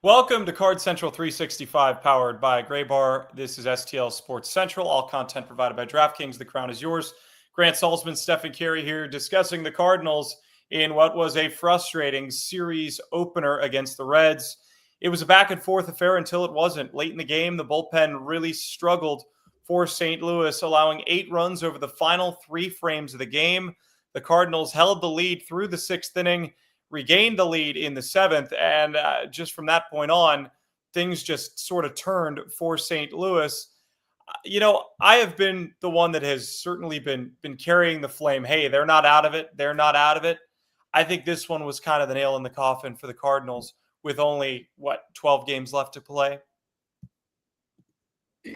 Welcome to Card Central 365, powered by Gray Bar. This is STL Sports Central. All content provided by DraftKings. The crown is yours. Grant Salzman, Stephen Carey here, discussing the Cardinals in what was a frustrating series opener against the Reds. It was a back and forth affair until it wasn't. Late in the game, the bullpen really struggled for St. Louis, allowing 8 runs over the final 3 frames of the game. The Cardinals held the lead through the 6th inning, regained the lead in the 7th, and just from that point on, things just sort of turned for St. Louis. I have been the one that has certainly been carrying the flame. Hey, they're not out of it. They're not out of it. I think this one was kind of the nail in the coffin for the Cardinals with only, 12 games left to play.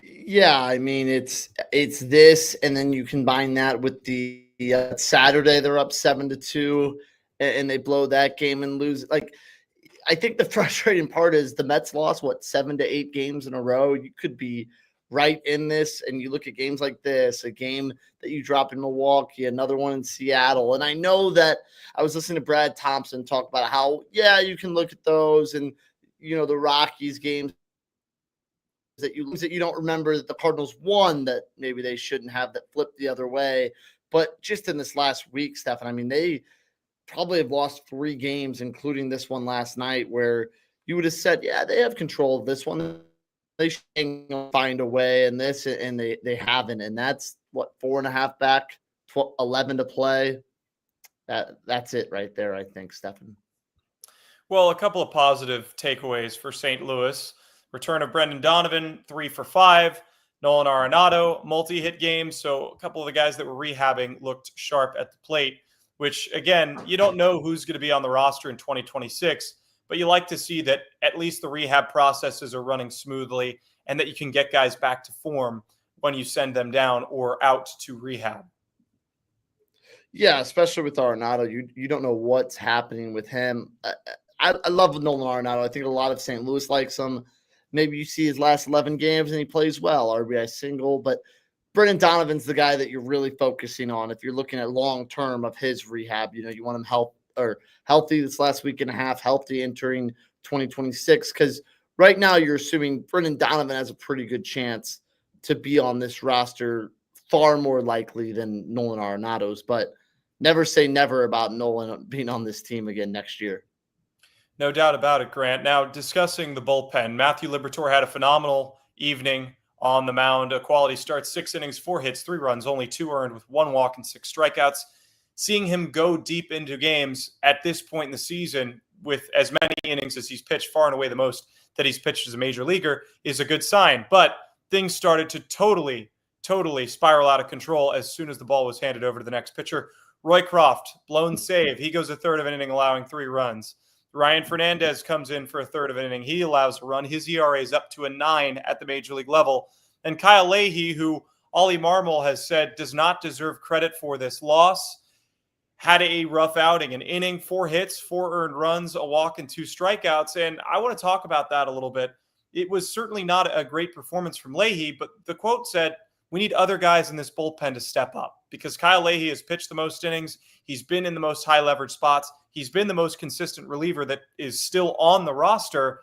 Yeah, I mean it's this, and then you combine that with the Saturday they're up 7-2, and they blow that game and lose. Like, I think the frustrating part is the Mets lost 7 to 8 games in a row. You could be right in this, and you look at games like this, a game that you drop in Milwaukee, another one in Seattle, and I know that I was listening to Brad Thompson talk about how you can look at those, and the Rockies games that you don't remember that the Cardinals won that maybe they shouldn't have, that flipped the other way. But just in this last week, Stefan, I mean, they probably have lost 3 games, including this one last night, where you would have said, they have control of this one. They should find a way in this, and they haven't. And that's 4.5 back, 11 to play. That's it right there, I think, Stefan. Well, a couple of positive takeaways for St. Louis. Return of Brendan Donovan, 3 for 5. Nolan Arenado, multi-hit game. So a couple of the guys that were rehabbing looked sharp at the plate, which, again, you don't know who's going to be on the roster in 2026, but you like to see that at least the rehab processes are running smoothly and that you can get guys back to form when you send them down or out to rehab. Yeah, especially with Arenado. You don't know what's happening with him. I love Nolan Arenado. I think a lot of St. Louis likes him. Maybe you see his last 11 games and he plays well, RBI single, but Brendan Donovan's the guy that you're really focusing on if you're looking at long-term of his rehab. You want him healthy this last week and a half, healthy entering 2026, because right now you're assuming Brendan Donovan has a pretty good chance to be on this roster, far more likely than Nolan Arenado's, but never say never about Nolan being on this team again next year. No doubt about it, Grant. Now, discussing the bullpen, Matthew Liberatore had a phenomenal evening on the mound. A quality start, 6 innings, 4 hits, 3 runs, only 2 earned with 1 walk and 6 strikeouts. Seeing him go deep into games at this point in the season with as many innings as he's pitched, far and away the most that he's pitched as a major leaguer, is a good sign. But things started to totally spiral out of control as soon as the ball was handed over to the next pitcher. Roy Croft, blown save. He goes a third of an inning, allowing 3 runs. Ryan Fernandez comes in for a third of an inning. He allows a run. His ERA is up to a 9 at the major league level. And Kyle Leahy, who Ollie Marmol has said does not deserve credit for this loss, had a rough outing, an inning, 4 hits, 4 earned runs, a walk, and 2 strikeouts. And I want to talk about that a little bit. It was certainly not a great performance from Leahy, but the quote said, we need other guys in this bullpen to step up, because Kyle Leahy has pitched the most innings. He's been in the most high leverage spots. He's been the most consistent reliever that is still on the roster.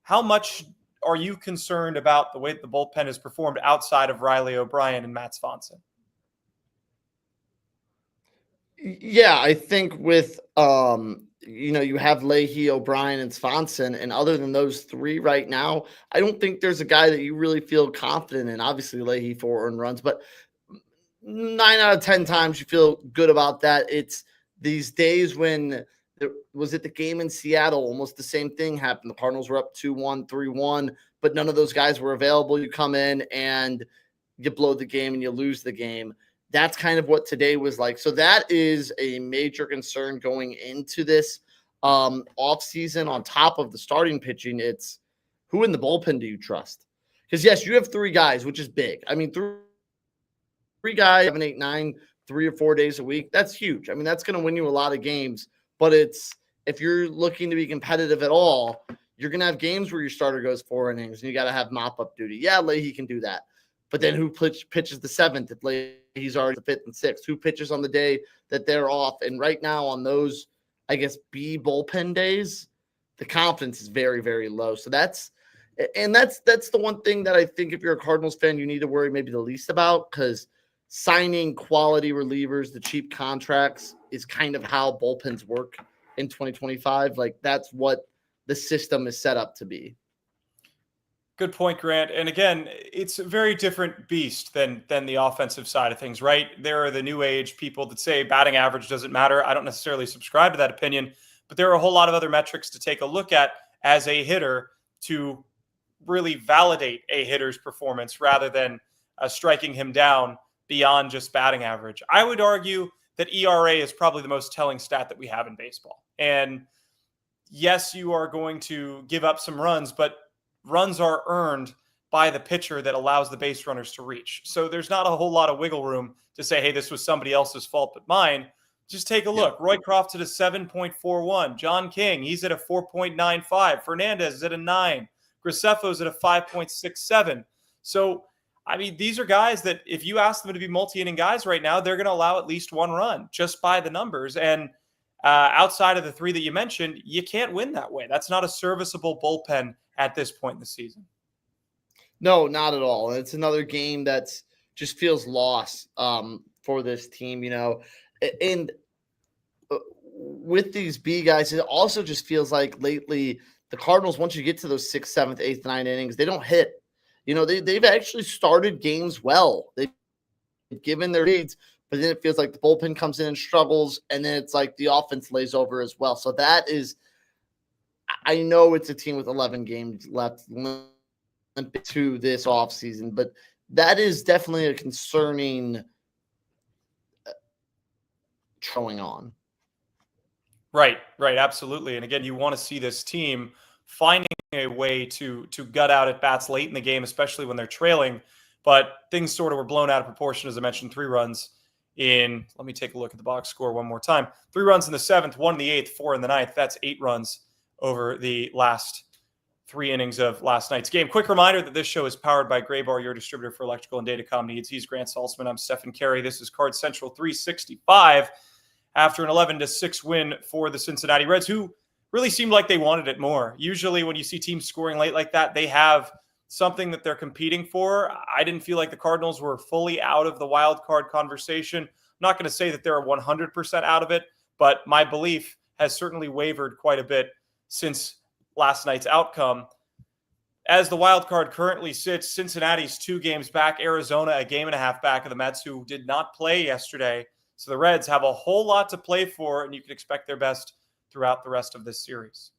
How much are you concerned about the way that the bullpen has performed outside of Riley O'Brien and Matt Swanson? Yeah, I think with you have Leahy, O'Brien, and Swanson, and other than those 3 right now, I don't think there's a guy that you really feel confident in. Obviously, Leahy 4 earned runs, but 9 out of 10 times you feel good about that. It's these days when was it the game in Seattle? Almost the same thing happened. The Cardinals were up 2-1, 3-1, but none of those guys were available. You come in and you blow the game and you lose the game. That's kind of what today was like. So that is a major concern going into this offseason. On top of the starting pitching, it's who in the bullpen do you trust? Because, yes, you have 3 guys, which is big. I mean, 3 guys, 7, 8, 9, 3 or 4 days a week. That's huge. I mean, that's going to win you a lot of games. But if you're looking to be competitive at all, you're going to have games where your starter goes 4 innings and you got to have mop-up duty. Yeah, Leahy can do that. But then who pitches the 7th if Leahy's already the 5th and 6th? Who pitches on the day that they're off? And right now on those, I guess, B bullpen days, the confidence is very, very low. So that's the one thing that I think if you're a Cardinals fan, you need to worry maybe the least about, because signing quality relievers, the cheap contracts, is kind of how bullpens work in 2025. Like, that's what the system is set up to be. Good point, Grant. And again, it's a very different beast than the offensive side of things, right? There are the new age people that say batting average doesn't matter. I don't necessarily subscribe to that opinion, but there are a whole lot of other metrics to take a look at as a hitter to really validate a hitter's performance rather than striking him down beyond just batting average. I would argue that ERA is probably the most telling stat that we have in baseball. And yes, you are going to give up some runs, but runs are earned by the pitcher that allows the base runners to reach. So there's not a whole lot of wiggle room to say, hey, this was somebody else's fault but mine. Just take a look. Yeah. Roy Croft at a 7.41. John King, he's at a 4.95. Fernandez is at a 9. Graceffo's at a 5.67. So, I mean, these are guys that if you ask them to be multi-inning guys right now, they're going to allow at least one run just by the numbers. And outside of the three that you mentioned, you can't win that way. That's not a serviceable bullpen at this point in the season. No, not at all. It's another game that's just feels lost for this team, you know. And with these B guys, it also just feels like lately the Cardinals, once you get to those 6th, 7th, 8th, 9th innings, they don't hit. You know, they've actually started games well. They've given their leads, but then it feels like the bullpen comes in and struggles, and then it's like the offense lays over as well. So that is, I know it's a team with 11 games left to this offseason, but that is definitely a concerning showing on. Right, absolutely. And again, you want to see this team finding a way to gut out at bats late in the game, especially when they're trailing. But things sort of were blown out of proportion, as I mentioned. 3 runs in, let me take a look at the box score one more time. 3 runs in the 7th, 1 in the 8th, 4 in the 9th. That's 8 runs over the last 3 innings of last night's game. Quick reminder that this show is powered by Graybar, your distributor for electrical and datacom needs. He's Grant Salzman. I'm Stephen Carey. This is Card Central 365 after an 11-6 win for the Cincinnati Reds, who really seemed like they wanted it more. Usually when you see teams scoring late like that, they have something that they're competing for. I didn't feel like the Cardinals were fully out of the wild card conversation. I'm not going to say that they're 100% out of it, but my belief has certainly wavered quite a bit since last night's outcome. As the wild card currently sits, Cincinnati's 2 games back, Arizona a game and a half back of the Mets, who did not play yesterday. So the Reds have a whole lot to play for, and you can expect their best throughout the rest of this series.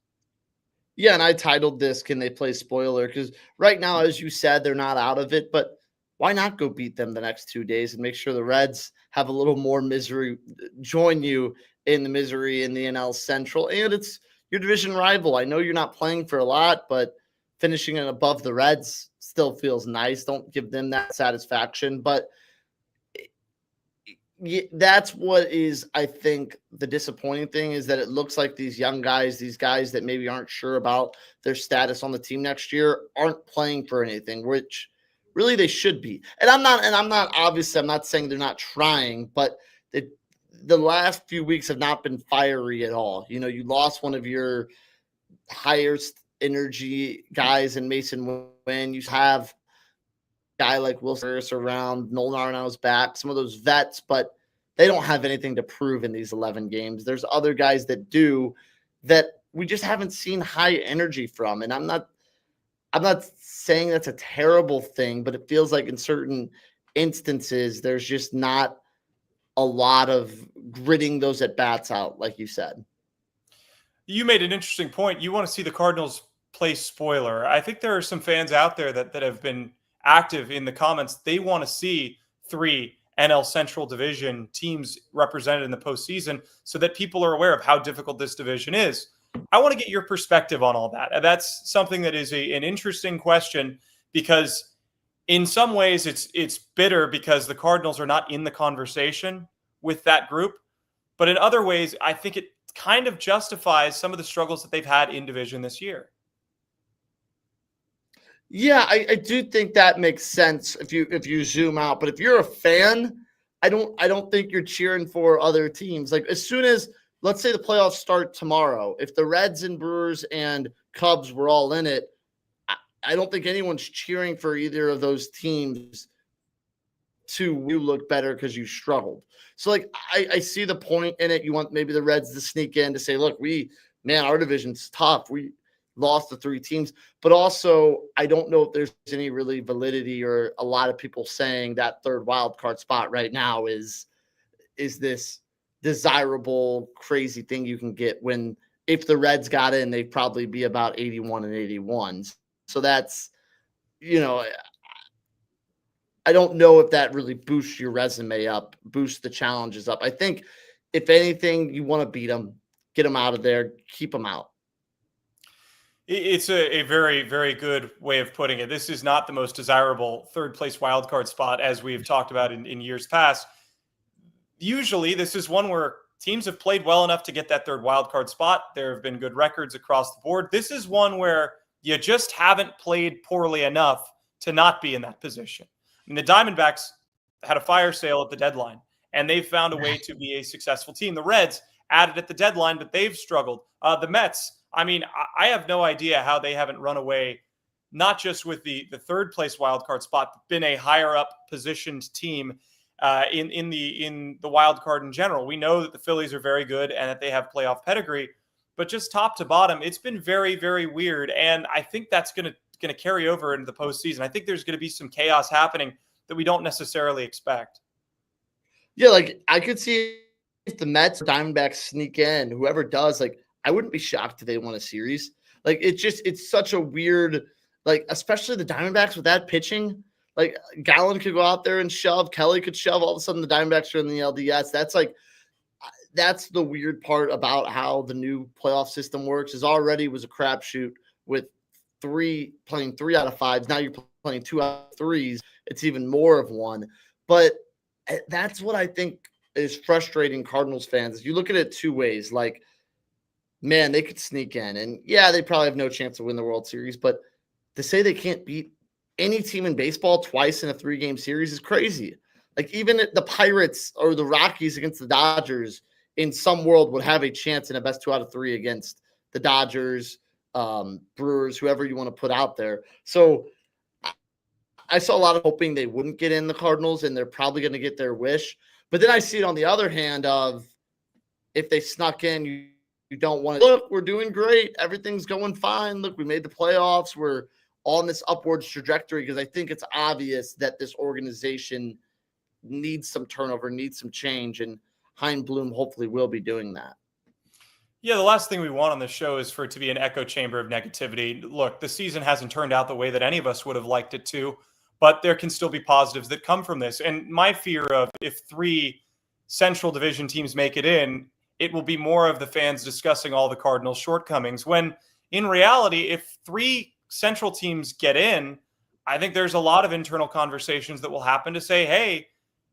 Yeah, and I titled this, Can They Play Spoiler? Because right now, as you said, they're not out of it, but why not go beat them the next 2 days and make sure the Reds have a little more misery, join you in the misery in the NL Central? And it's your division rival. I know you're not playing for a lot, but finishing it above the Reds still feels nice. Don't give them that satisfaction. But that's what is, I think, the disappointing thing is that it looks like these young guys, these guys that maybe aren't sure about their status on the team next year, aren't playing for anything, which really they should be. And I'm not obviously, I'm not saying they're not trying, but the last few weeks have not been fiery at all. You know, you lost one of your highest energy guys in Mason Wynn. You have guy like Wilson Harris around, Nolan Arenado's back, some of those vets, but they don't have anything to prove in these 11 games. There's other guys that do, that we just haven't seen high energy from. And I'm not saying that's a terrible thing, but it feels like in certain instances, there's just not a lot of gritting those at bats out, like you said. You made an interesting point. You want to see the Cardinals play spoiler. I think there are some fans out there that have been active in the comments. They want to see 3 NL Central Division teams represented in the postseason so that people are aware of how difficult this division is. I want to get your perspective on all that. That's something that is an interesting question, because in some ways it's bitter because the Cardinals are not in the conversation with that group. But in other ways, I think it kind of justifies some of the struggles that they've had in division this year. Yeah, I do think that makes sense if you zoom out. But if you're a fan, I don't think you're cheering for other teams. Like, as soon as let's say the playoffs start tomorrow. If the Reds and Brewers and Cubs were all in it, I don't think anyone's cheering for either of those teams to you look better because you struggled. So like I see the point in it. You want maybe the Reds to sneak in to say, look, our division's tough. We lost to 3 teams, but also I don't know if there's any really validity or a lot of people saying that 3rd wild card spot right now is this desirable crazy thing you can get when if the Reds got in, they'd probably be about 81 and 81. So that's, I don't know if that really boosts your resume up, boosts the challenges up. I think if anything, you want to beat them, get them out of there, keep them out. It's a very, very good way of putting it. This is not the most desirable 3rd place wildcard spot, as we've talked about in years past. Usually, this is one where teams have played well enough to get that 3rd wildcard spot. There have been good records across the board. This is one where you just haven't played poorly enough to not be in that position. I mean, the Diamondbacks had a fire sale at the deadline, and they've found a way to be a successful team. The Reds added at the deadline, but they've struggled. The Mets, I mean, I have no idea how they haven't run away, not just with the 3rd place wildcard spot, but been a higher up positioned team in the wild card in general. We know that the Phillies are very good and that they have playoff pedigree, but just top to bottom, it's been very, very weird. And I think that's going to carry over into the postseason. I think there's going to be some chaos happening that we don't necessarily expect. Yeah, like I could see if the Mets or Diamondbacks sneak in, whoever does, like I wouldn't be shocked if they won a series. Like it's such a weird, like especially the Diamondbacks with that pitching. Like Gallen could go out there and shove, Kelly could shove. All of a sudden, the Diamondbacks are in the LDS. That's the weird part about how the new playoff system works. Is already was a crapshoot with playing 3 out of 5s. Now you're playing 2 out of 3s. It's even more of one. But that's what I think is frustrating Cardinals fans. You look at it 2 ways. Like, man, they could sneak in, and yeah, they probably have no chance to win the World Series. But to say they can't beat any team in baseball twice in a 3-game series is crazy. Like even the Pirates or the Rockies against the Dodgers in some world would have a chance in a best 2 out of 3 against the Dodgers, Brewers, whoever you want to put out there. So I saw a lot of hoping they wouldn't get in the Cardinals, and they're probably going to get their wish. But then I see it on the other hand of if they snuck in, you don't want to look, we're doing great. Everything's going fine. Look, we made the playoffs. We're on this upwards trajectory, because I think it's obvious that this organization needs some turnover, needs some change, and Hein Bloom hopefully will be doing that. Yeah, the last thing we want on this show is for it to be an echo chamber of negativity. Look, the season hasn't turned out the way that any of us would have liked it to, but there can still be positives that come from this. And my fear of if 3 Central Division teams make it in, it will be more of the fans discussing all the Cardinals' shortcomings, when in reality, if 3 Central teams get in, I think there's a lot of internal conversations that will happen to say, hey,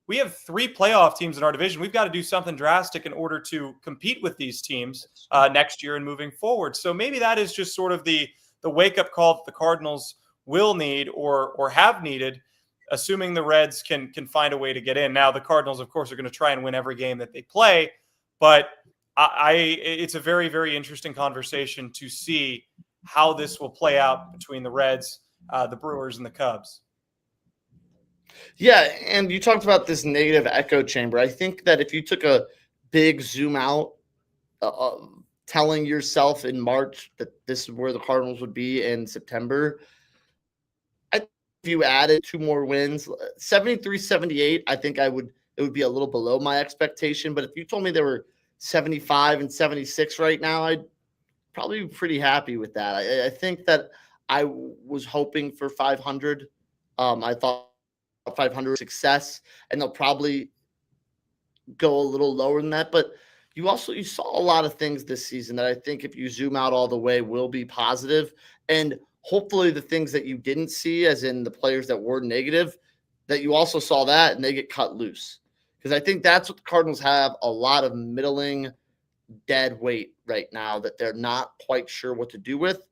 we have 3 playoff teams in our division. We've got to do something drastic in order to compete with these teams next year and moving forward. So maybe that is just sort of the wake-up call that the Cardinals will need or have needed, assuming the Reds can find a way to get in. Now, the Cardinals, of course, are going to try and win every game that they play, but it's a very, very interesting conversation to see how this will play out between the Reds, the Brewers, and the Cubs. Yeah, and you talked about this negative echo chamber. I think that if you took a big zoom out, telling yourself in March that this is where the Cardinals would be in September, I think if you added 2 more wins, 73-78, I think it would be a little below my expectation. But if you told me they were 75 and 76 right now, I'd probably be pretty happy with that. I think that I was hoping for 500. I thought 500 success, and they'll probably go a little lower than that. But you saw a lot of things this season that I think if you zoom out all the way will be positive. And hopefully the things that you didn't see, as in the players that were negative, that you also saw that and they get cut loose. Because I think that's what the Cardinals have, a lot of middling dead weight right now that they're not quite sure what to do with.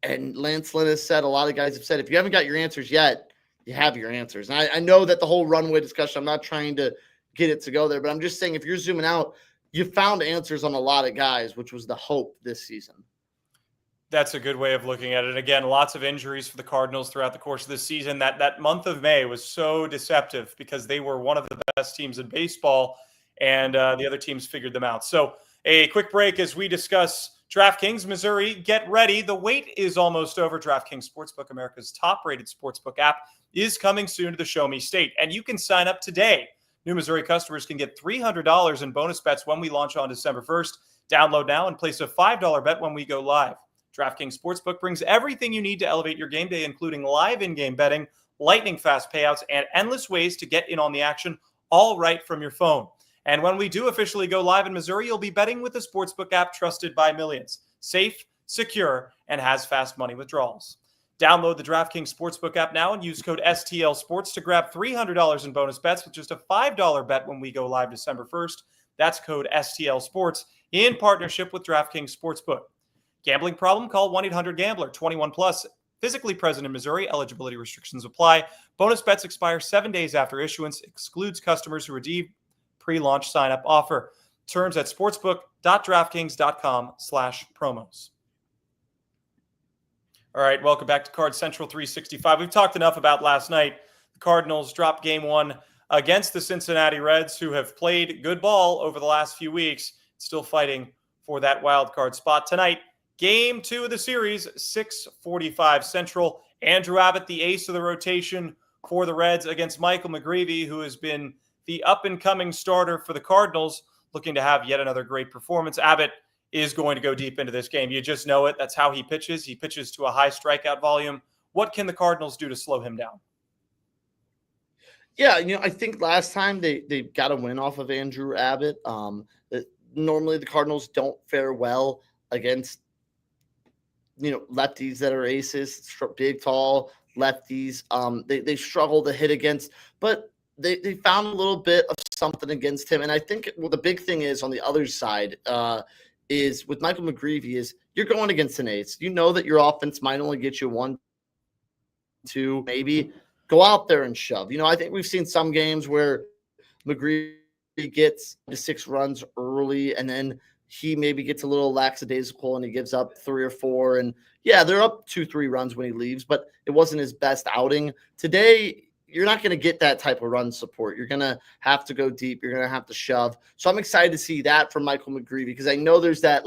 And Lance Lynn has said, a lot of guys have said, if you haven't got your answers yet, you have your answers. And I know that the whole runway discussion, I'm not trying to get it to go there, but I'm just saying if you're zooming out, you found answers on a lot of guys, which was the hope this season. That's a good way of looking at it. Again, lots of injuries for the Cardinals throughout the course of this season. That month of May was so deceptive because they were one of the best teams in baseball, and the other teams figured them out. So a quick break as we discuss DraftKings Missouri. Get ready. The wait is almost over. DraftKings Sportsbook, America's top-rated sportsbook app, is coming soon to the Show Me State, and you can sign up today. New Missouri customers can get $300 in bonus bets when we launch on December 1st. Download now and place a $5 bet when we go live. DraftKings Sportsbook brings everything you need to elevate your game day, including live in-game betting, lightning-fast payouts, and endless ways to get in on the action, all right from your phone. And when we do officially go live in Missouri, you'll be betting with a sportsbook app trusted by millions. Safe, secure, and has fast money withdrawals. Download the DraftKings Sportsbook app now and use code STL Sports to grab $300 in bonus bets with just a $5 bet when we go live December 1st. That's code STL Sports in partnership with DraftKings Sportsbook. Gambling problem? Call 1-800-GAMBLER. 21 plus. Physically present in Missouri. Eligibility restrictions apply. Bonus bets expire 7 days after issuance. Excludes customers who redeem pre-launch sign-up offer. Terms at sportsbook.draftkings.com/promos. All right, welcome back to Card Central 365. We've talked enough about last night. The Cardinals dropped game one against the Cincinnati Reds, who have played good ball over the last few weeks, still fighting for that wild card spot. Tonight, game two of the series, 6:45 Central. Andrew Abbott, the ace of the rotation for the Reds, against Michael McGreevy, who has been the up-and-coming starter for the Cardinals, looking to have yet another great performance. Abbott is going to go deep into this game. You just know it. That's how he pitches. He pitches to a high strikeout volume. What can the Cardinals do to slow him down? Yeah, I think last time they got a win off of Andrew Abbott. Normally the Cardinals don't fare well against lefties that are aces, big, tall lefties. They struggle to hit against, but they found a little bit of something against him. And I think the big thing is on the other side is with Michael McGreevy is you're going against an ace. You know that your offense might only get you 1, 2, maybe. Go out there and shove. I think we've seen some games where McGreevy gets to 6 runs early and then he maybe gets a little lackadaisical and he gives up 3 or 4. And yeah, they're up 2-3 runs when he leaves, but it wasn't his best outing. Today, you're not going to get that type of run support. You're going to have to go deep. You're going to have to shove. So I'm excited to see that from Michael McGreevy because I know there's that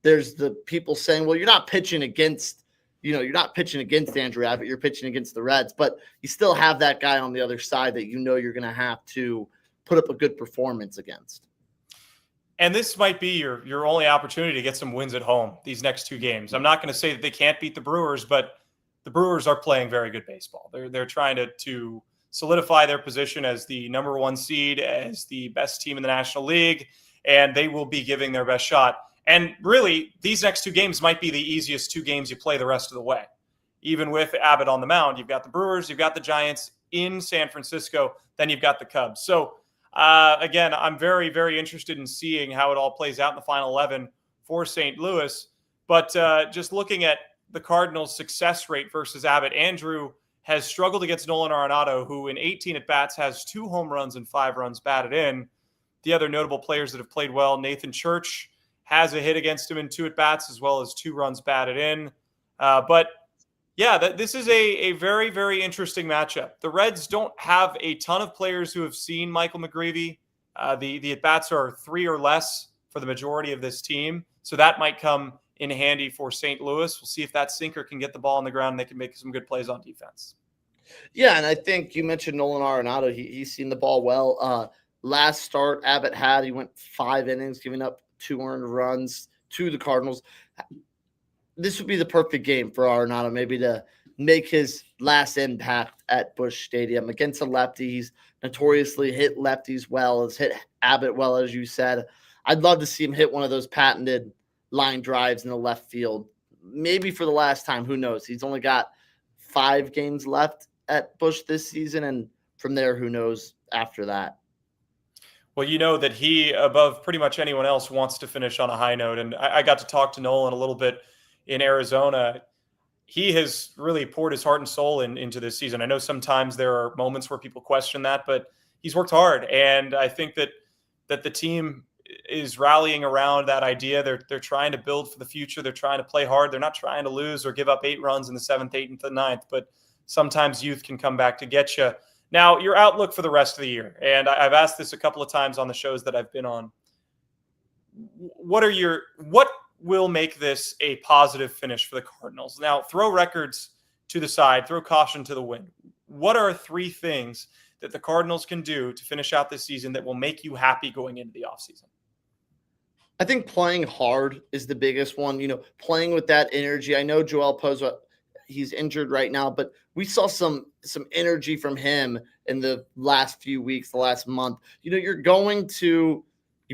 there's the people saying, well, you're not pitching against Andrew Abbott. You're pitching against the Reds, but you still have that guy on the other side that you're going to have to put up a good performance against. And this might be your only opportunity to get some wins at home these next 2 games. I'm not going to say that they can't beat the Brewers, but the Brewers are playing very good baseball. They're trying to solidify their position as the number 1 seed, as the best team in the National League, and they will be giving their best shot. And really, these next 2 games might be the easiest 2 games you play the rest of the way. Even with Abbott on the mound, you've got the Brewers, you've got the Giants in San Francisco, then you've got the Cubs. So, again, I'm very, very interested in seeing how it all plays out in the final 11 for St. Louis. But just looking at the Cardinals' success rate versus Abbott, Andrew has struggled against Nolan Arenado, who in 18 at-bats has 2 home runs and 5 runs batted in. The other notable players that have played well, Nathan Church has a hit against him in 2 at-bats as well as 2 runs batted in. But yeah, this is a very, very interesting matchup. The Reds don't have a ton of players who have seen Michael McGreevy. The at-bats are 3 or less for the majority of this team. So that might come in handy for St. Louis. We'll see if that sinker can get the ball on the ground and they can make some good plays on defense. Yeah, and I think you mentioned Nolan Arenado. He's seen the ball well. Last start Abbott had, he went 5 innings, giving up 2 earned runs to the Cardinals. This would be the perfect game for Arenado, maybe to make his last impact at Busch Stadium against a lefty. He's notoriously hit lefties well, has hit Abbott well, as you said. I'd love to see him hit one of those patented line drives in the left field, maybe for the last time. Who knows? He's only got 5 games left at Busch this season, and from there, who knows after that. Well, you know that he, above pretty much anyone else, wants to finish on a high note. And I got to talk to Nolan a little bit in Arizona. He has really poured his heart and soul into this season. I know sometimes there are moments where people question that, but he's worked hard. And I think that that the team is rallying around that idea. They're trying to build for the future. They're trying to play hard. They're not trying to lose or give up 8 runs in the 7th, 8th, and the 9th, but sometimes youth can come back to get you. Now, your outlook for the rest of the year, and I've asked this a couple of times on the shows that I've been on. What will make this a positive finish for the Cardinals? Now, throw records to the side, throw caution to the wind. What are 3 things that the Cardinals can do to finish out this season that will make you happy going into the offseason? I think playing hard is the biggest one, playing with that energy. I know Joel Poza, he's injured right now, but we saw some energy from him in the last few weeks, the last month. You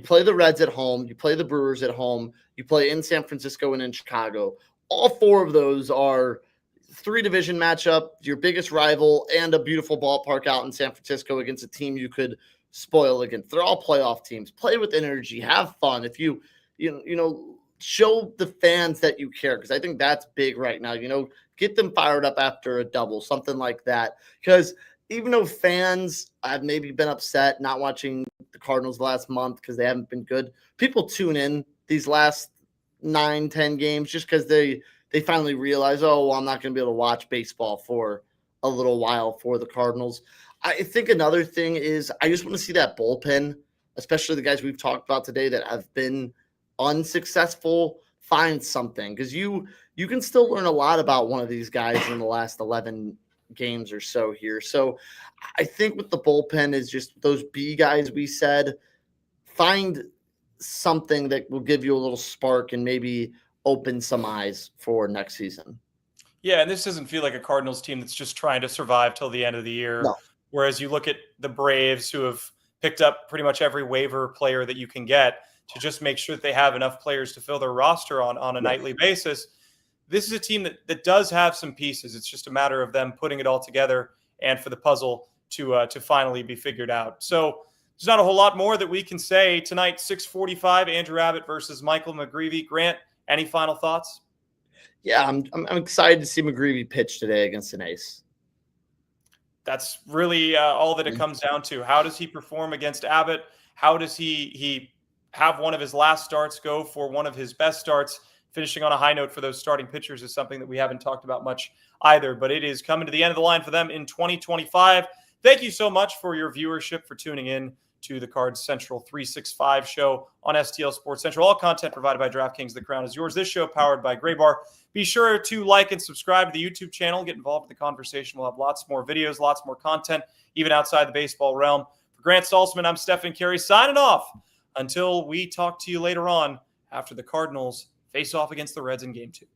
play the Reds at home, you play the Brewers at home, you play in San Francisco and in Chicago. All 4 of those are 3 division matchup, your biggest rival, and a beautiful ballpark out in San Francisco against a team you could spoil against. They're all playoff teams. Play with energy, have fun. If you show the fans that you care, because I think that's big right now. Get them fired up after a double, something like that. Because even though fans have maybe been upset not watching the Cardinals last month because they haven't been good, people tune in these last 9-10 games just because they finally realize, oh, well, I'm not going to be able to watch baseball for a little while for the Cardinals. I think another thing is I just want to see that bullpen, especially the guys we've talked about today that have been unsuccessful, find something, because you can still learn a lot about one of these guys in the last 11 games or so here. So I think with the bullpen is just those B guys we said, find something that will give you a little spark and maybe open some eyes for next season. Yeah, and this doesn't feel like a Cardinals team that's just trying to survive till the end of the year. No. Whereas you look at the Braves, who have picked up pretty much every waiver player that you can get to just make sure that they have enough players to fill their roster on a nightly basis. This is a team that does have some pieces. It's just a matter of them putting it all together and for the puzzle to finally be figured out. So there's not a whole lot more that we can say tonight. 6:45, Andrew Abbott versus Michael McGreevy. Grant, any final thoughts? Yeah, I'm excited to see McGreevy pitch today against an ace. That's really all that it comes down to. How does he perform against Abbott? How does he have one of his last starts go for one of his best starts? Finishing on a high note for those starting pitchers is something that we haven't talked about much either, but it is coming to the end of the line for them in 2025. Thank you so much for your viewership, for tuning in to the Cards Central 365 show on STL Sports Central. All content provided by DraftKings. The crown is yours. This show powered by Gray Bar. Be sure to like and subscribe to the YouTube channel. Get involved with the conversation. We'll have lots more videos, lots more content, even outside the baseball realm. For Grant Salzman, I'm Stephen Carey signing off until we talk to you later on after the Cardinals face off against the Reds in Game 2.